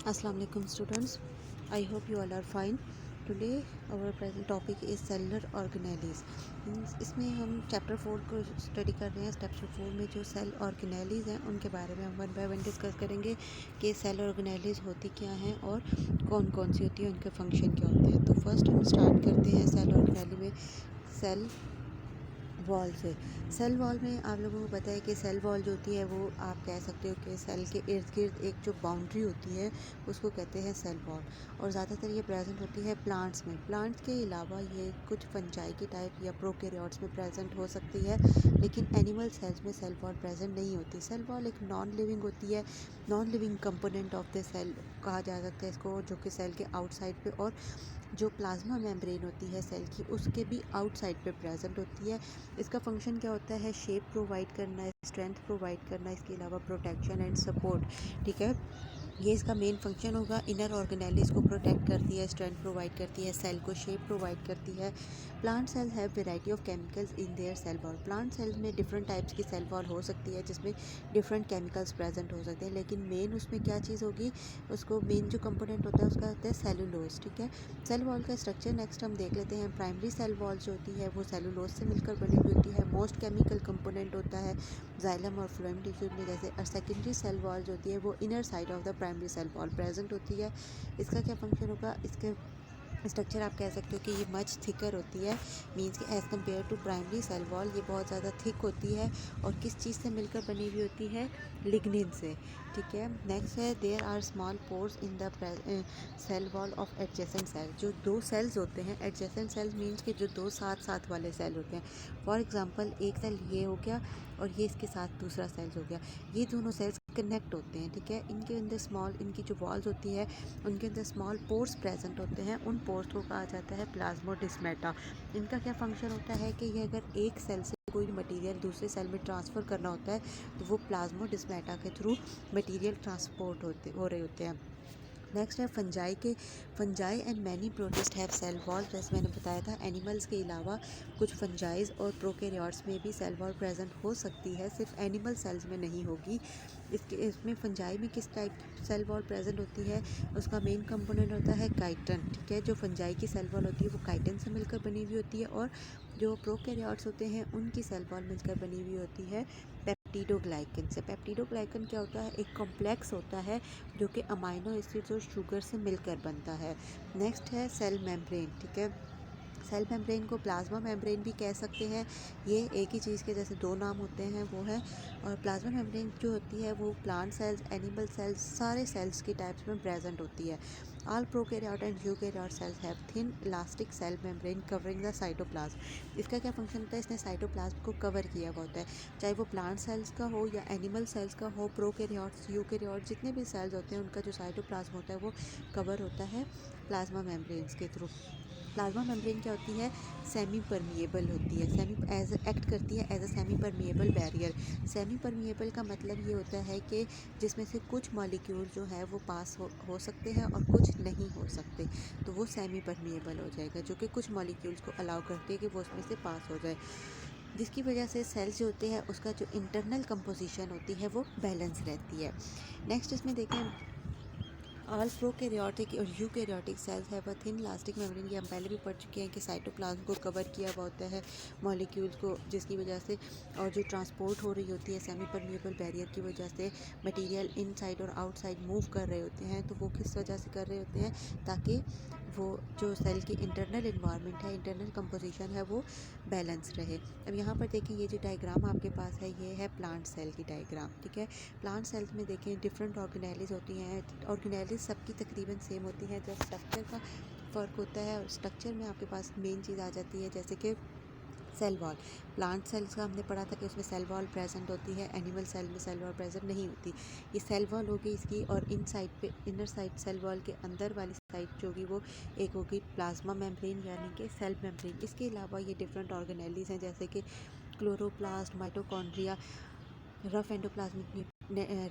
Assalamu alaikum students. I hope you all are fine. Today our present topic is cellular organelles. इसमें हम chapter 4 को study कर रहे हैं. चैप्टर 4 में जो सेल ऑर्गेनेलीज हैं उनके बारे में हम वन बाय वन डिस्कस करेंगे कि सेल ऑर्गेनेलीज होती क्या हैं और कौन कौन सी होती है, उनके फंक्शन क्या होते हैं. तो फर्स्ट हम स्टार्ट करते हैं सेल ऑर्गेनेली में सेल वॉल से. सेल वॉल में आप लोगों को पता है कि सेल वॉल जो होती है वो आप कह सकते हो कि सेल के इर्द गिर्द एक जो बाउंड्री होती है उसको कहते हैं सेल वॉल. और ज़्यादातर ये प्रेजेंट होती है प्लांट्स में. प्लांट्स के अलावा ये कुछ फंजाई की टाइप या प्रोकैरियोट्स में प्रेजेंट हो सकती है, लेकिन एनिमल सेल्स में सेल वॉल प्रेजेंट नहीं होती. सेल वॉल एक नॉन लिविंग होती है, non living component of the cell कहा जा सकता है इसको, जो कि सेल के आउटसाइड पे और जो प्लाज्मा मेम्ब्रेन होती है सेल की उसके भी आउटसाइड पे प्रेजेंट होती है. इसका फंक्शन क्या होता है? शेप प्रोवाइड करना है, स्ट्रेंथ प्रोवाइड करना है, इसके अलावा प्रोटेक्शन एंड सपोर्ट. ठीक है, ये इसका मेन फंक्शन होगा. इनर ऑर्गेनेलिस को प्रोटेक्ट करती है, स्ट्रेंथ प्रोवाइड करती है, सेल को शेप प्रोवाइड करती है. Plant cells have variety of chemicals in their cell wall. Plant cells में डिफरेंट टाइप्स की सेल वॉल हो सकती है जिसमें डिफरेंट केमिकल्स प्रेजेंट हो सकते हैं, लेकिन मेन उसमें क्या चीज़ होगी, उसको मेन जो कंपोनेंट होता है उसका होता है सेलुलोज. ठीक है, सेल वॉल का स्ट्रक्चर नेक्स्ट हम देख लेते हैं. प्राइमरी सेल वॉल जो होती है वो सेलुलोज से मिलकर बनी हुई होती है. मोस्ट केमिकल कंपोनेंट होता है जाइलम और फ्लोएम टिश्यूज में जैसे. और सेकेंडरी सेल वॉल जो होती है वो inner side of the primary cell wall present होती है. इसका क्या फंक्शन होगा? इसके स्ट्रक्चर आप कह सकते हो कि ये मच थिकर होती है, मींस कि as compare to primary cell wall ये बहुत ज़्यादा थिक होती है. और किस चीज़ से मिलकर बनी हुई होती है? लिग्निन से. ठीक है, नेक्स्ट है there are small pores in the cell wall of adjacent cell. जो दो सेल्स होते हैं एडजेसेंट सेल्स मींस के जो दो साथ साथ वाले सेल होते हैं. फॉर एग्जांपल एक सेल ये हो गया और ये इसके साथ दूसरा सेल्स हो गया, ये दोनों सेल्स कनेक्ट होते हैं. ठीक है, इनके अंदर स्मॉल, इनकी जो वॉल्स होती है उनके अंदर स्मॉल पोर्स प्रेजेंट होते हैं. उन पोर्स को कहा जाता है प्लाज्मोडिस्मेटा. इनका क्या फंक्शन होता है कि ये अगर एक सेल से कोई मटेरियल दूसरे सेल में ट्रांसफ़र करना होता है तो वो प्लाज्मोडिस्मेटा के थ्रू मटेरियल ट्रांसपोर्ट हो रहे होते हैं. नेक्स्ट है फंजाई के. Fungi and many protist have cell wall. जैसे मैंने बताया था एनिमल्स के अलावा कुछ फंजाइज और प्रोकैरियोट्स में भी सेल वॉल प्रेजेंट हो सकती है, सिर्फ एनिमल सेल्स में नहीं होगी. इसमें फंजाई में किस टाइप की सेल वॉल प्रेजेंट होती है? उसका मेन कंपोनेंट होता है काइटिन. ठीक है, जो फंजाई की सेल वॉल होती है वो काइटिन से मिलकर बनी हुई होती है, और जो प्रोकैरियोट्स होते हैं उनकी सेल वॉल मिलकर बनी हुई होती है पेप्टिडोग्लाइकन से. पेप्टिडोग्लाइकन क्या होता है? एक कॉम्प्लेक्स होता है जो कि अमाइनो एसिड्स और शुगर से मिलकर बनता है. नेक्स्ट है सेल मेम्ब्रेन. ठीक है, सेल मेम्ब्रेन को प्लाज्मा मेम्ब्रेन भी कह सकते हैं. ये एक ही चीज़ के जैसे दो नाम होते हैं वो है. और प्लाज्मा मेम्ब्रेन जो होती है वो प्लांट सेल्स, एनिमल सेल्स, सारे सेल्स की टाइप्स में प्रेजेंट होती है. All prokaryote and eukaryote cells have thin elastic cell membrane covering the cytoplasm. इसका क्या फंक्शन होता है? इसने साइटोप्लाज्म को कवर किया हुआ होता है, चाहे वो प्लांट सेल्स का हो या एनिमल सेल्स का हो. प्रोकैरियोट्स, यूकैरियोट जितने भी सेल्स होते हैं उनका जो साइटोप्लाज्म होता है वो कवर होता है प्लाज्मा मेम्ब्रेन्स के थ्रू. प्लाज्मा मेम्ब्रेन क्या होती है? सेमी परमिएबल होती है. सेमी एज एक्ट करती है as a semi permeable barrier. Semi permeable का मतलब ये होता है कि जिसमें से कुछ मॉलिक्यूल जो है वो पास हो सकते हैं और कुछ नहीं हो सकते, तो वो सेमी परमिएबल हो जाएगा, जो कि कुछ मॉलिक्यूल्स को अलाउ करती है कि वो उसमें से पास हो जाए, जिसकी वजह से सेल्स जो होते हैं उसका जो इंटरनल कंपोजिशन होती है वो बैलेंस रहती है. नेक्स्ट इसमें देखें ऑल प्रोकैरियोटिक और eukaryotic cells have a thin elastic membrane. ये हम पहले भी पढ़ चुके हैं कि साइटोप्लाज्म को कवर किया हुआ होता है मॉलिक्यूल्स को, जिसकी वजह से और जो ट्रांसपोर्ट हो रही होती है सेमी परमिएबल बैरियर की वजह से मटेरियल इनसाइड और आउटसाइड मूव कर रहे होते हैं. तो वो किस वजह से कर रहे होते हैं? ताकि वो जो सेल की इंटरनल इन्वायरमेंट है, इंटरनल कंपोजिशन है, वो बैलेंस रहे. अब यहाँ पर देखें ये जो डायग्राम आपके पास है ये है प्लांट सेल की डायग्राम. ठीक है, प्लांट सेल्स में देखें डिफरेंट ऑर्गेनेलिज होती हैं. ऑर्गेनेलिज सबकी तकरीबन सेम होती हैं, जब स्ट्रक्चर का फ़र्क होता है. और स्ट्रक्चर में आपके पास मेन चीज़ आ जाती है जैसे कि सेल वॉल. प्लांट सेल्स का हमने पढ़ा था कि उसमें सेल वॉल प्रेजेंट होती है, एनिमल सेल में सेल वॉल प्रेजेंट नहीं होती. ये सेल वॉल होगी इसकी, और इन साइड पे इनर साइड सेल वॉल के अंदर वाली साइड जो होगी वो एक होगी प्लाज्मा मेम्ब्रेन यानी कि सेल मेम्ब्रेन. इसके अलावा ये डिफरेंट ऑर्गेनेलिज हैं जैसे कि chloroplast, mitochondria, rough endoplasmic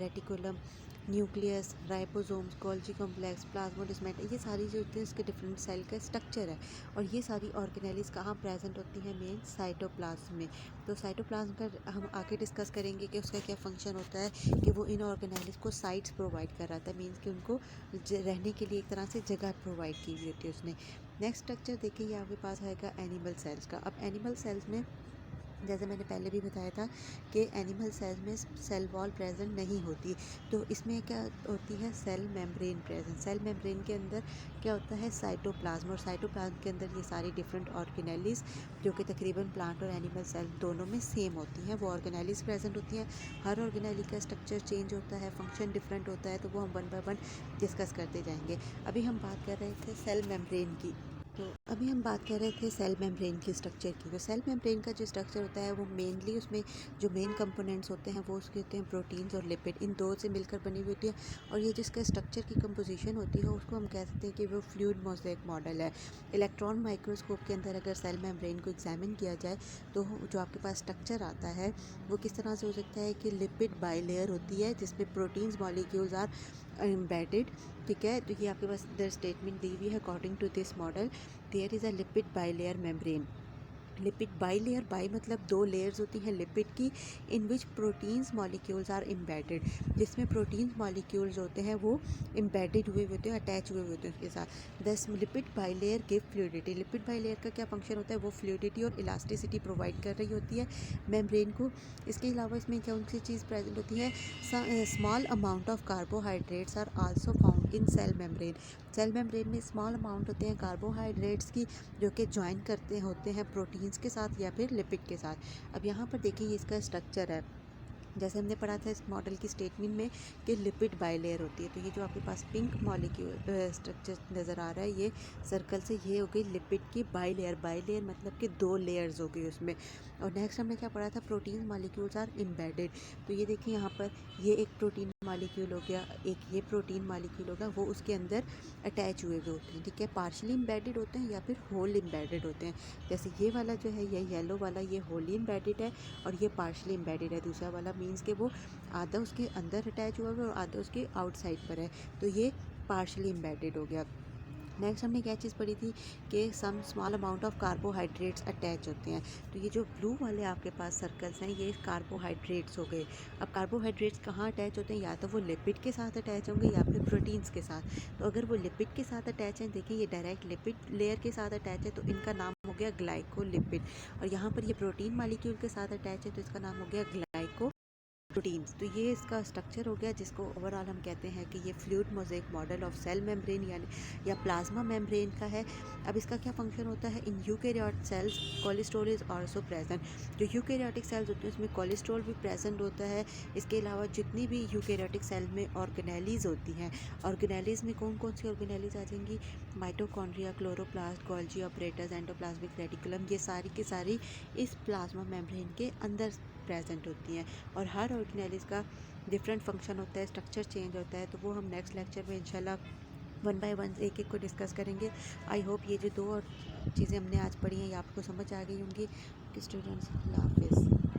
reticulum, nucleus, ribosomes, Golgi complex, plasmodesmata, ये सारी जो होती है उसके डिफरेंट सेल का स्ट्रक्चर है। और ये सारी ऑर्गेनेलीज कहाँ प्रेजेंट होती हैं? मेन साइटोप्लाज्म में। तो साइटोप्लाज्म का हम आगे डिस्कस करेंगे कि उसका क्या फंक्शन होता है, कि वो इन ऑर्गेनेलीज को साइट्स प्रोवाइड कर रहा था, मीन्स कि उनको रहने के लिए एक तरह से जगह प्रोवाइड की हुई होती है उसने। नेक्स्ट स्ट्रक्चर देखिए, ये आपके पास आएगा एनिमल सेल्स का। अब एनिमल सेल्स में जैसे मैंने पहले भी बताया था कि एनिमल सेल्स में सेल वॉल प्रेजेंट नहीं होती, तो इसमें क्या होती है? Cell membrane present. Cell membrane के अंदर क्या होता है? साइटोप्लाज्म। और साइटोप्लाज्म के अंदर ये सारी डिफरेंट ऑर्गेनेलीज जो कि तकरीबन प्लांट और एनिमल सेल दोनों में सेम होती हैं, वो ऑर्गेनेलीज प्रेजेंट होती हैं। हर ऑर्गेनेली का स्ट्रक्चर चेंज होता है, फंक्शन डिफरेंट होता है, तो वो हम वन बाय वन डिस्कस करते जाएंगे। अभी हम बात कर रहे थे सेल मेम्ब्रेन की। तो अभी हम बात कर रहे थे सेल मेम्ब्रेन के स्ट्रक्चर की। तो सेल मेम्ब्रेन का जो स्ट्रक्चर होता है वो मेनली उसमें जो मेन कंपोनेंट्स होते हैं वो उसके होते हैं प्रोटीन्स और लिपिड, इन दो से मिलकर बनी हुई होती है। और ये जिसका स्ट्रक्चर की कंपोजिशन होती है उसको हम कह सकते हैं कि वो फ्लूइड मोज़ेक मॉडल है। इलेक्ट्रॉन माइक्रोस्कोप के अंदर अगर सेल मेम्ब्रेन को एग्जामिन किया जाए तो जो आपके पास स्ट्रक्चर आता है वो किस तरह से हो सकता है कि लिपिड बाइलेयर होती है जिसमें प्रोटीन्स मॉलिक्यूल्स आर एम्बेडेड। ठीक है, तो ये आपके पास इधर स्टेटमेंट दी हुई है, according to this model there is a lipid bilayer membrane. Lipid bilayer, bi मतलब दो लेयर्स होती हैं लिपिड की, in which proteins molecules are embedded, जिसमें प्रोटीन्स मॉलिक्यूल्स होते हैं वो एम्बेडेड हुए होते हैं, अटैच हुए होते हैं उसके साथ। दस lipid bilayer give fluidity. Lipid bilayer का क्या फंक्शन होता है? वो फ्लूइडिटी और इलास्टिसिटी प्रोवाइड कर रही होती है मेम्ब्रेन को। इसके अलावा इसमें क्या उनकी चीज़ प्रेजेंट होती है? Small amount of carbohydrates are also found in cell membrane. Cell membrane में स्मॉल अमाउंट होते हैं कार्बोहाइड्रेट्स की जो कि ज्वाइन करते होते हैं प्रोटीन्स के साथ या फिर लिपिड के साथ। अब यहाँ पर देखिए ये इसका स्ट्रक्चर है, जैसे हमने पढ़ा था इस मॉडल की स्टेटमेंट में कि लिपिड बाइलेयर होती है। तो ये जो आपके पास पिंक मॉलिक्यूल स्ट्रक्चर नज़र आ रहा है ये सर्कल से, ये हो गई लिपिड की बाइलेयर। बाइलेयर मतलब कि दो लेयर्स हो गई उसमें। और नेक्स्ट हमने क्या पढ़ा था? Protein molecules are embedded. तो ये देखिए यहाँ पर ये एक प्रोटीन मॉलिक्यूल हो गया, एक ये प्रोटीन मॉलिक्यूल होगा, वो उसके अंदर अटैच हुए हुए होते हैं। ठीक है, पार्शली एम्बेडेड होते हैं या फिर होल एम्बेडेड होते हैं। जैसे ये वाला जो है, ये येलो वाला, ये होली एम्बेडेड है और ये पार्शली एम्बेडेड है। दूसरा वाला मीन्स कि वो आधा उसके अंदर अटैच हुआ है और आधा उसके आउटसाइड पर है, तो ये पार्शली एम्बेडेड हो गया। नेक्स्ट हमने क्या चीज़ पढ़ी थी कि some small amount of carbohydrates attach होते हैं। तो ये जो ब्लू वाले आपके पास सर्कल्स हैं ये कार्बोहाइड्रेट्स हो गए। अब कार्बोहाइड्रेट्स कहाँ अटैच होते हैं? या तो वो लिपिड के साथ अटैच होंगे या फिर प्रोटीन्स के साथ। तो अगर वो लिपिड के साथ अटैच हैं, देखिए ये डायरेक्ट लिपिड लेयर के साथ अटैच है तो इनका नाम हो गया ग्लाइकोलिपिड। और यहाँ पर ये प्रोटीन मालिक्यूल के साथ अटैच है तो इसका नाम हो गया ग्लाइको प्रोटीन्स। तो ये इसका स्ट्रक्चर हो गया जिसको ओवरऑल हम कहते हैं कि ये fluid mosaic model of cell membrane यानी या प्लाज्मा मेम्ब्रेन का है। अब इसका क्या फंक्शन होता है? In eukaryotic cells cholesterol is also present. जो यूकैरियोटिक सेल्स होते हैं उसमें कोलेस्ट्रॉल भी प्रेजेंट होता है। इसके अलावा जितनी भी यूकैरियोटिक सेल में ऑर्गेनेलीज होती हैं, ऑर्गेनेलीज में कौन कौन सी ऑर्गेनेलीज आ जाएंगी? Mitochondria, chloroplast, Golgi operators, endoplasmic reticulum, ये सारी की सारी इस प्लाज्मा मेम्ब्रेन के अंदर प्रेजेंट होती हैं। और हर ऑर्गेनेलिस का डिफरेंट फंक्शन होता है, स्ट्रक्चर चेंज होता है, तो वो हम नेक्स्ट लेक्चर में इंशाल्लाह वन बाय वन एक एक को डिस्कस करेंगे। आई होप ये जो दो और चीज़ें हमने आज पढ़ी हैं ये आपको समझ आ गई होंगी। स्टूडेंट्स, अल्लाह हाफिज़।